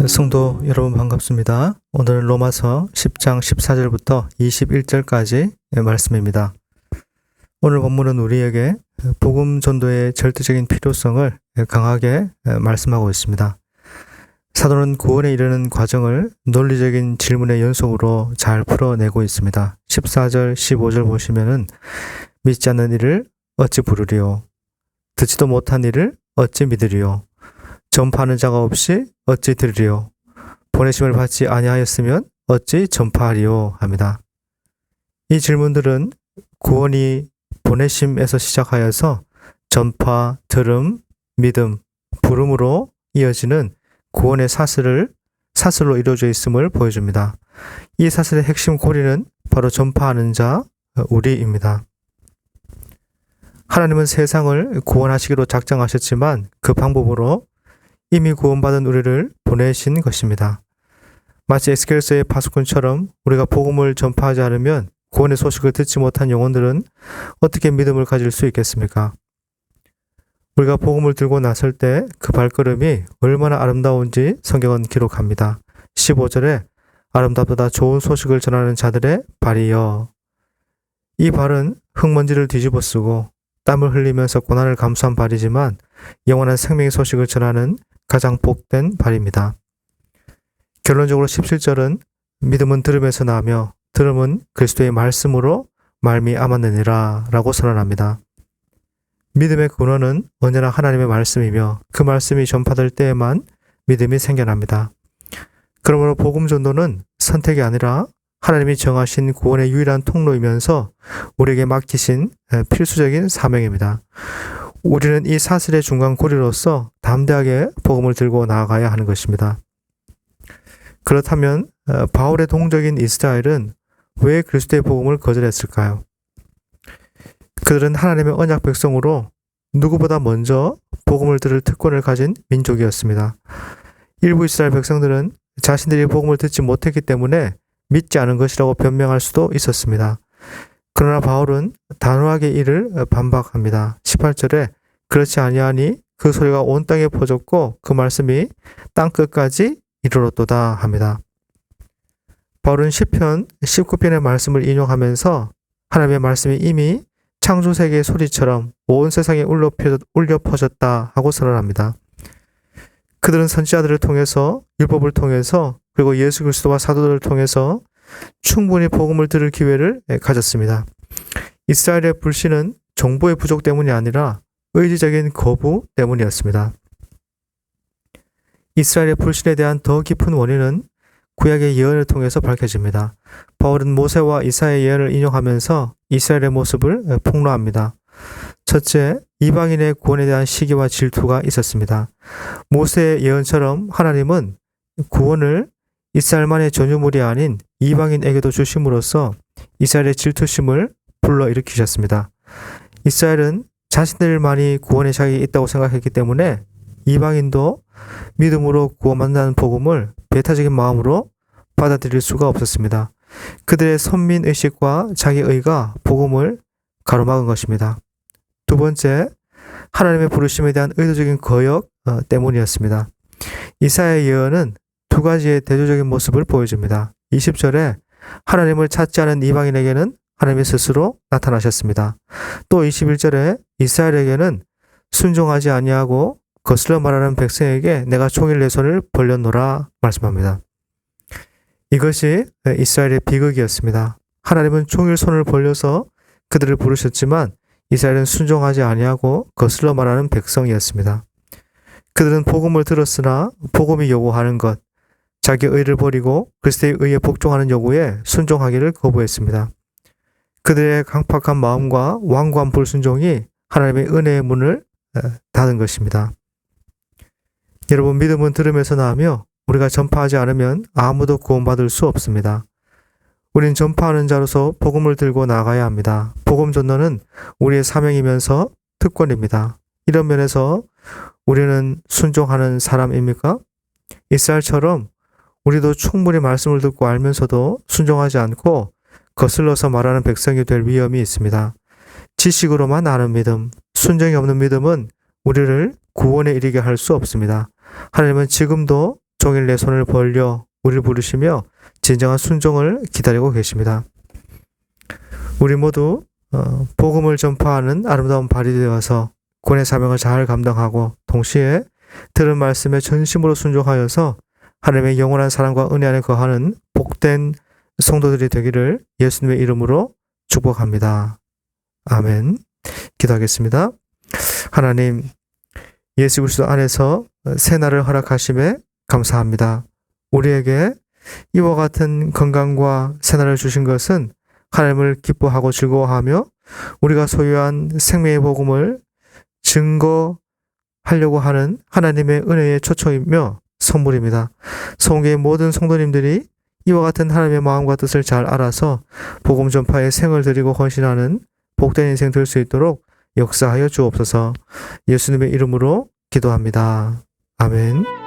성도 여러분 반갑습니다. 오늘은 로마서 10장 14절부터 21절까지 말씀입니다. 오늘 본문은 우리에게 복음 전도의 절대적인 필요성을 강하게 말씀하고 있습니다. 사도는 구원에 이르는 과정을 논리적인 질문의 연속으로 잘 풀어내고 있습니다. 14절, 15절 보시면은 믿지 않는 이를 어찌 부르리요? 듣지도 못한 이를 어찌 믿으리요? 전파하는 자가 없이 어찌 들으리요? 보내심을 받지 아니하였으면 어찌 전파하리요? 합니다. 이 질문들은 구원이 보내심에서 시작하여서 전파, 들음, 믿음, 부름으로 이어지는 구원의 사슬로 이루어져 있음을 보여줍니다. 이 사슬의 핵심 고리는 바로 전파하는 자, 우리입니다. 하나님은 세상을 구원하시기로 작정하셨지만 그 방법으로 이미 구원받은 우리를 보내신 것입니다. 마치 에스겔서의 파수꾼처럼 우리가 복음을 전파하지 않으면 구원의 소식을 듣지 못한 영혼들은 어떻게 믿음을 가질 수 있겠습니까? 우리가 복음을 들고 나설 때 그 발걸음이 얼마나 아름다운지 성경은 기록합니다. 15절에 아름답도다 좋은 소식을 전하는 자들의 발이여. 이 발은 흙먼지를 뒤집어 쓰고 땀을 흘리면서 고난을 감수한 발이지만 영원한 생명의 소식을 전하는 가장 복된 발입니다. 결론적으로 17절은 믿음은 들음에서 나며 들음은 그리스도의 말씀으로 말미암았느니라 라고 선언합니다. 믿음의 근원은 언제나 하나님의 말씀이며 그 말씀이 전파될 때에만 믿음이 생겨납니다. 그러므로 복음 전도는 선택이 아니라 하나님이 정하신 구원의 유일한 통로이면서 우리에게 맡기신 필수적인 사명입니다. 우리는 이 사슬의 중간 고리로서 담대하게 복음을 들고 나아가야 하는 것입니다. 그렇다면 바울의 동족인 이스라엘은 왜 그리스도의 복음을 거절했을까요? 그들은 하나님의 언약 백성으로 누구보다 먼저 복음을 들을 특권을 가진 민족이었습니다. 일부 이스라엘 백성들은 자신들이 복음을 듣지 못했기 때문에 믿지 않은 것이라고 변명할 수도 있었습니다. 그러나 바울은 단호하게 이를 반박합니다. 18절에 그렇지 아니하니 그 소리가 온 땅에 퍼졌고 그 말씀이 땅 끝까지 이르렀도다 합니다. 바울은 시편 19편의 말씀을 인용하면서 하나님의 말씀이 이미 창조세계의 소리처럼 온 세상에 울려 퍼졌다 하고 선언합니다. 그들은 선지자들을 통해서 율법을 통해서 그리고 예수 그리스도와 사도들을 통해서 충분히 복음을 들을 기회를 가졌습니다. 이스라엘의 불신은 정보의 부족 때문이 아니라 의지적인 거부 때문이었습니다. 이스라엘의 불신에 대한 더 깊은 원인은 구약의 예언을 통해서 밝혀집니다. 바울은 모세와 이사야의 예언을 인용하면서 이스라엘의 모습을 폭로합니다. 첫째, 이방인의 구원에 대한 시기와 질투가 있었습니다. 모세의 예언처럼 하나님은 구원을 이스라엘만의 전유물이 아닌 이방인에게도 주심으로써 이스라엘의 질투심을 불러일으키셨습니다. 이스라엘은 자신들만이 구원의 자격이 있다고 생각했기 때문에 이방인도 믿음으로 구원받는다는 복음을 배타적인 마음으로 받아들일 수가 없었습니다. 그들의 선민의식과 자기의가 복음을 가로막은 것입니다. 두 번째, 하나님의 부르심에 대한 의도적인 거역 때문이었습니다. 이사야의 예언은 두 가지의 대조적인 모습을 보여줍니다. 20절에 하나님을 찾지 않은 이방인에게는 하나님이 스스로 나타나셨습니다. 또 21절에 이스라엘에게는 순종하지 아니하고 거슬러 말하는 백성에게 내가 종일 내 손을 벌렸노라 말씀합니다. 이것이 이스라엘의 비극이었습니다. 하나님은 종일 손을 벌려서 그들을 부르셨지만 이스라엘은 순종하지 아니하고 거슬러 말하는 백성이었습니다. 그들은 복음을 들었으나 복음이 요구하는 것, 자기 의를 버리고 그리스도의 의에 복종하는 요구에 순종하기를 거부했습니다. 그들의 강팍한 마음과 완고한 불순종이 하나님의 은혜의 문을 닫은 것입니다. 여러분, 믿음은 들음에서 나오며 우리가 전파하지 않으면 아무도 구원받을 수 없습니다. 우린 전파하는 자로서 복음을 들고 나가야 합니다. 복음 전도는 우리의 사명이면서 특권입니다. 이런 면에서 우리는 순종하는 사람입니까? 이스라엘처럼 우리도 충분히 말씀을 듣고 알면서도 순종하지 않고 거슬러서 말하는 백성이 될 위험이 있습니다. 지식으로만 아는 믿음, 순종이 없는 믿음은 우리를 구원에 이르게 할 수 없습니다. 하나님은 지금도 종일 내 손을 벌려 우리를 부르시며 진정한 순종을 기다리고 계십니다. 우리 모두 복음을 전파하는 아름다운 발이 되어서 구원의 사명을 잘 감당하고 동시에 들은 말씀에 전심으로 순종하여서 하나님의 영원한 사랑과 은혜 안에 거하는 복된 성도들이 되기를 예수님의 이름으로 축복합니다. 아멘. 기도하겠습니다. 하나님, 예수 그리스도 안에서 새날을 허락하심에 감사합니다. 우리에게 이와 같은 건강과 새날을 주신 것은 하나님을 기뻐하고 즐거워하며 우리가 소유한 생명의 복음을 증거하려고 하는 하나님의 은혜의 초청이며 선물입니다. 성교의 모든 성도님들이 이와 같은 하나님의 마음과 뜻을 잘 알아서 복음 전파에 생을 드리고 헌신하는 복된 인생 될 수 있도록 역사하여 주옵소서. 예수님의 이름으로 기도합니다. 아멘.